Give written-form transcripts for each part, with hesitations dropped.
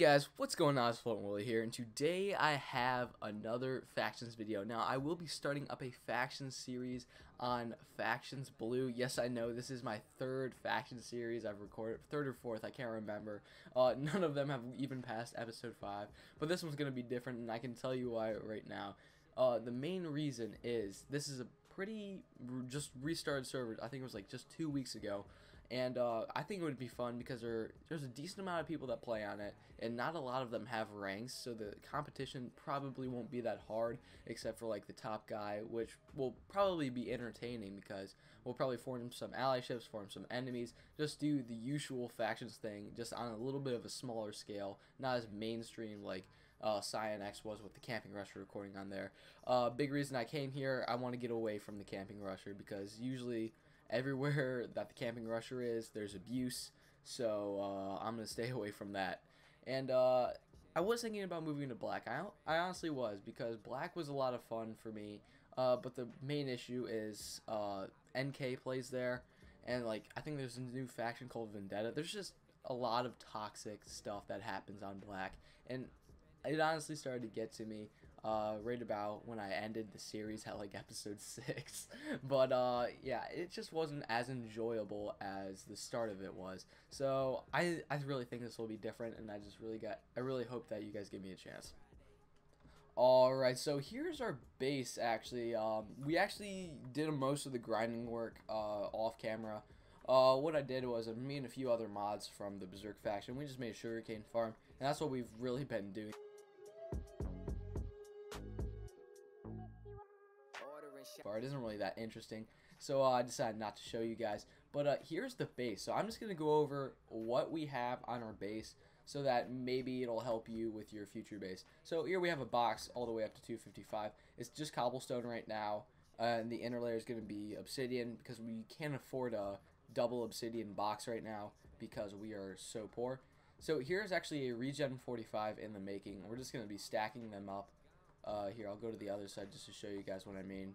Hey guys, what's going on? It's FloatingWilly here, and today I have another factions video. Now, I will be starting up a faction series on Factions Blue. Yes, I know this is my third faction series I've recorded, third or fourth, I can't remember. None of them have even passed episode 5, but this one's going to be different, and I can tell you why right now. The main reason is this is a pretty just restarted server. I think it was like just 2 weeks ago, and I think it would be fun because there's a decent amount of people that play on it, and not a lot of them have ranks, so the competition probably won't be that hard, except for like the top guy, which will probably be entertaining because we'll probably form some allyships, form some enemies, just do the usual factions thing, just on a little bit of a smaller scale, not as mainstream like Cyan X was with the Camping Rusher recording on there. Big reason I came here, I want to get away from the Camping Rusher because usually everywhere that the Camping Rusher is, there's abuse, so I'm going to stay away from that. And I was thinking about moving to Black. I honestly was, because Black was a lot of fun for me, but the main issue is NK plays there, and like I think there's a new faction called Vendetta. There's just a lot of toxic stuff that happens on Black, and it honestly started to get to me right about when I ended the series at like episode 6. But yeah, it just wasn't as enjoyable as the start of it was. So I really think this will be different, and I really hope that you guys give me a chance. Alright, so here's our base actually. We actually did most of the grinding work off camera. What I did was me and a few other mods from the Berserk faction, we just made a sugarcane farm, and that's what we've really been doing. It isn't really that interesting, so I decided not to show you guys. But here's the base. So I'm just gonna go over what we have on our base, so that maybe it'll help you with your future base. So here we have a box all the way up to 255. It's just cobblestone right now, and the inner layer is gonna be obsidian because we can't afford a double obsidian box right now because we are so poor. So here's actually a regen 45 in the making. We're just gonna be stacking them up. Here, I'll go to the other side just to show you guys what I mean.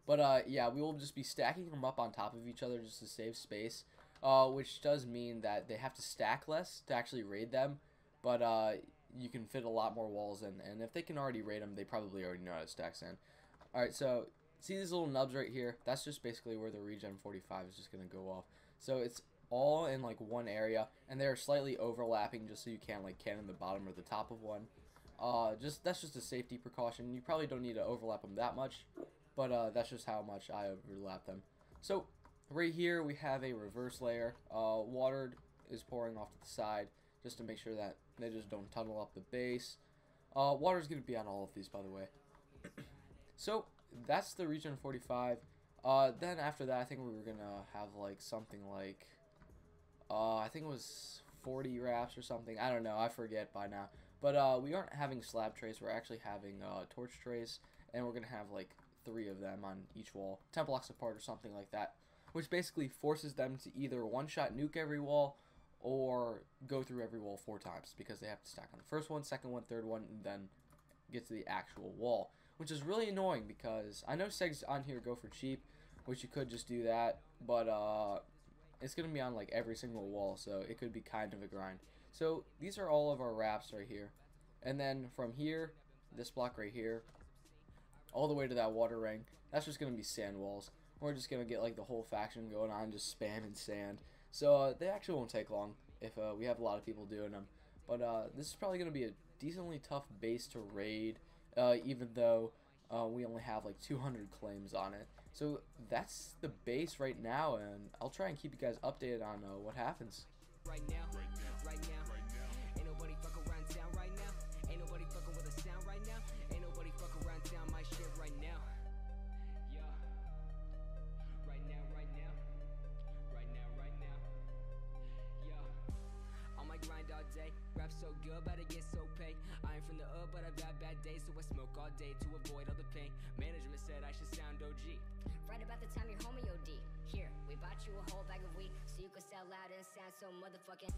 But yeah, we will just be stacking them up on top of each other just to save space, which does mean that they have to stack less to actually raid them, but you can fit a lot more walls in, and if they can already raid them, they probably already know how to stack sand. Alright, so see these little nubs right here? That's just basically where the regen 45 is just going to go off. So it's all in like one area, and they're slightly overlapping just so you can't like cannon the bottom or the top of one. That's just a safety precaution. You probably don't need to overlap them that much, but that's just how much I overlap them. So right here we have a reverse layer. Water is pouring off to the side just to make sure that they just don't tunnel up the base. Water is going to be on all of these, by the way. So that's the regen 45. Then after that, I think we were going to have like something like, I think it was 40 wraps or something. I don't know. I forget by now. But we aren't having slab trays. We're actually having torch trays, and we're going to have like 3 of them on each wall, 10 blocks apart or something like that, which basically forces them to either one-shot nuke every wall or go through every wall 4 times because they have to stack on the first one, second one, third one, and then get to the actual wall, which is really annoying because I know segs on here go for cheap, which you could just do that, but it's going to be on like every single wall, so it could be kind of a grind. So these are all of our wraps right here, and then from here, this block right here, all the way to that water ring, that's just going to be sand walls. We're just going to get like the whole faction going on just spamming sand. So they actually won't take long if we have a lot of people doing them. But this is probably going to be a decently tough base to raid, even though we only have like 200 claims on it. So that's the base right now, and I'll try and keep you guys updated on what happens. Right now, ain't nobody fuck around town right now. Ain't nobody fucking with a sound right now. Ain't nobody fuck around town my shit right now. Yeah. Right now. Yeah. On my grind all day. Rap so good, but I get so paid. I ain't from the but I've had bad days, so I smoke all day to avoid all the pain. Management said I should sound OG. Right about the time you're home in your D. Here, we bought you a whole bag of weed so you could sell loud and sound so motherfucking.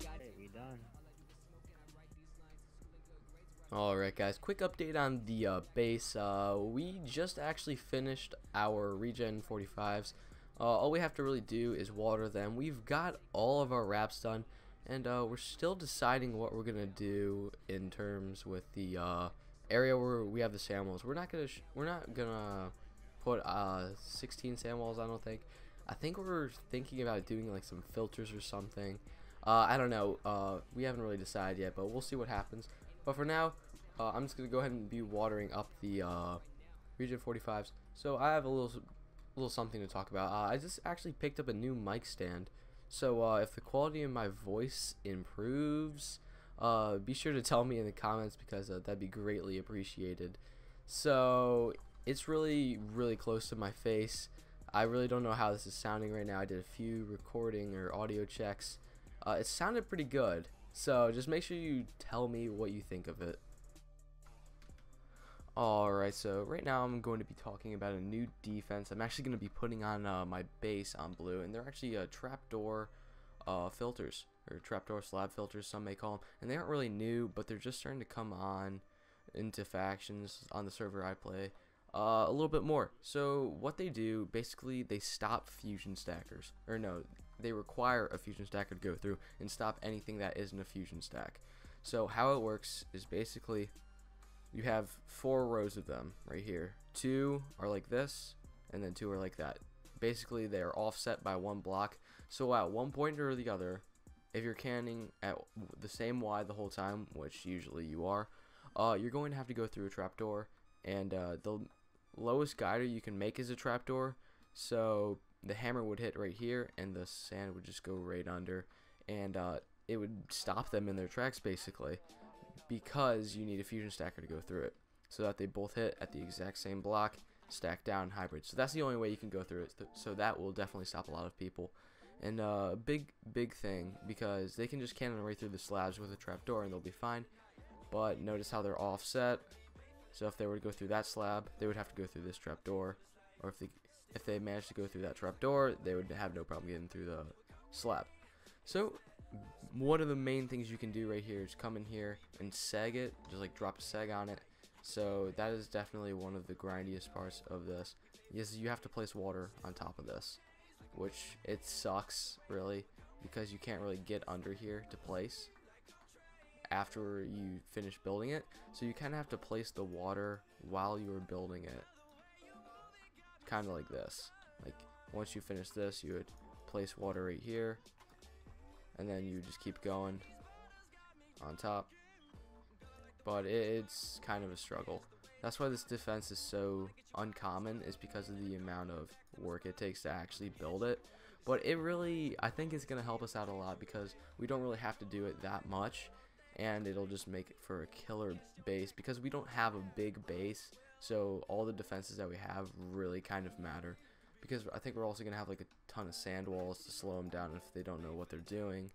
Hey, we done. Alright guys, quick update on the base. We just actually finished our regen 45s. All we have to really do is water them. We've got all of our wraps done. and we're still deciding what we're gonna do in terms with the area where we have the sand walls. We're not gonna put 16 sand walls, I don't think. I think we're thinking about doing like some filters or something. I don't know. We haven't really decided yet, but we'll see what happens. But for now, I'm just gonna go ahead and be watering up the Region 45s. So I have a little something to talk about. I just actually picked up a new mic stand. So if the quality of my voice improves, be sure to tell me in the comments, because that'd be greatly appreciated. So it's really close to my face. I really don't know how this is sounding right now. I did a few recording or audio checks. It sounded pretty good. So just make sure you tell me what you think of it. Alright, so right now I'm going to be talking about a new defense. I'm actually going to be putting on my base on blue, and they're actually trapdoor filters, or trapdoor slab filters, some may call them. And they aren't really new, but they're just starting to come on into factions on the server I play a little bit more. So what they do, basically, they stop fusion stackers, or no, they require a fusion stacker to go through and stop anything that isn't a fusion stack. So how it works is basically you have 4 rows of them right here. 2 are like this, and then 2 are like that. Basically, they are offset by 1 block. So at one point or the other, if you're cannoning at the same Y the whole time, which usually you are, you're going to have to go through a trapdoor. And the lowest guider you can make is a trapdoor. So the hammer would hit right here, and the sand would just go right under, and it would stop them in their tracks, basically, because you need a fusion stacker to go through it, so that they both hit at the exact same block, stack down, hybrid. So that's the only way you can go through it. So that will definitely stop a lot of people. And a big thing, because they can just cannon right through the slabs with a trapdoor and they'll be fine. But notice how they're offset. So if they were to go through that slab, they would have to go through this trapdoor. Or if they managed to go through that trapdoor, they would have no problem getting through the slab. So one of the main things you can do right here is come in here and seg it, just like drop a seg on it. So that is definitely one of the grindiest parts of this, is you have to place water on top of this, which it sucks really, because you can't really get under here to place after you finish building it. So you kind of have to place the water while you are building it, kind of like this. Like once you finish this, you would place water right here, and then you just keep going on top. But it's kind of a struggle. That's why this defense is so uncommon, is because of the amount of work it takes to actually build it. But it really, I think it's going to help us out a lot, because we don't really have to do it that much, and it'll just make it for a killer base, because we don't have a big base. So all the defenses that we have really kind of matter, because I think we're also going to have like a ton of sand walls to slow them down if they don't know what they're doing.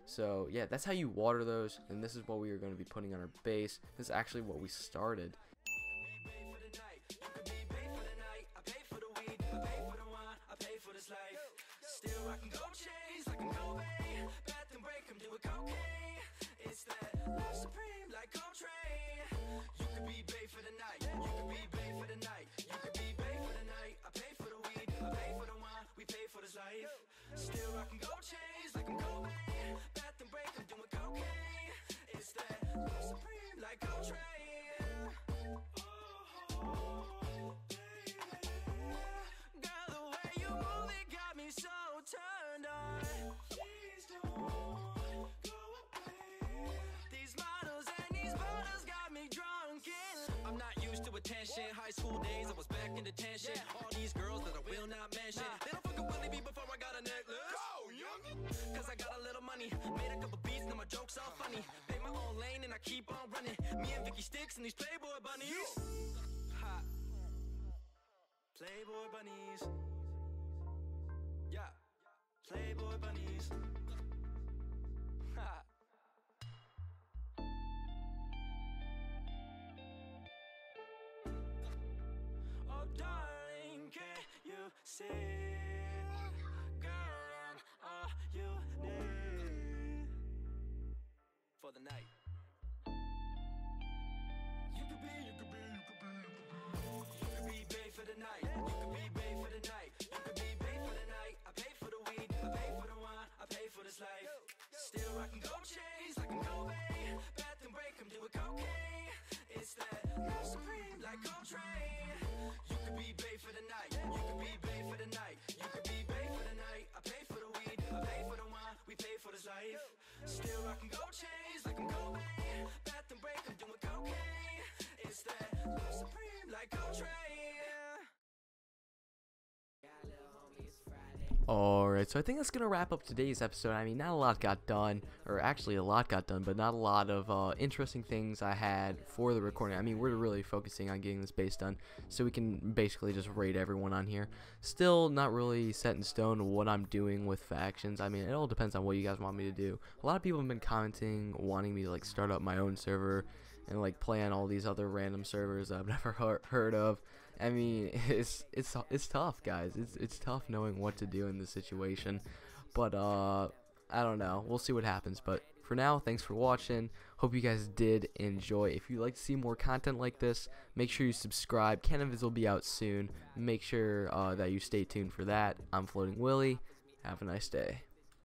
So yeah, that's how you water those, and this is what we are going to be putting on our base. This is actually what we started. High school days, I was back in detention. All these girls that I will not mention. They don't fucking Willy me before I got a necklace. Go, youngin'! Cause I got a little money. Made a couple beats, now my jokes all funny. Pay my own lane and I keep on running. Me and Vicky Sticks and these Playboy bunnies. Ha. Playboy bunnies. Yeah. Playboy bunnies. Ha. Darling, can you see, girl, I'm all you need for the night. You could be bae for the night. You could be bae for the night. You could be bae for the night. I pay for the weed, I pay for the wine, I pay for this life. Still rockin' like Coltrane. You could be bae for the night, you could be bae for the night, you could be bae for the night. I pay for the weed, I pay for the wine, we pay for this life. Still rockin' gold chains like I'm Cobain. Bath and break, I'm doing cocaine. It's that love supreme like Coltrane. Alright, so I think that's going to wrap up today's episode. I mean, not a lot got done, or actually a lot got done, but not a lot of interesting things I had for the recording. I mean, we're really focusing on getting this base done, so we can basically just raid everyone on here. Still not really set in stone what I'm doing with factions. I mean, it all depends on what you guys want me to do. A lot of people have been commenting, wanting me to like start up my own server and like play on all these other random servers that I've never heard of. I mean, it's tough, guys. It's tough knowing what to do in this situation. But I don't know. We'll see what happens. But for now, thanks for watching. Hope you guys did enjoy. If you'd like to see more content like this, make sure you subscribe. Canvas will be out soon. Make sure that you stay tuned for that. I'm FloatingWilly. Have a nice day.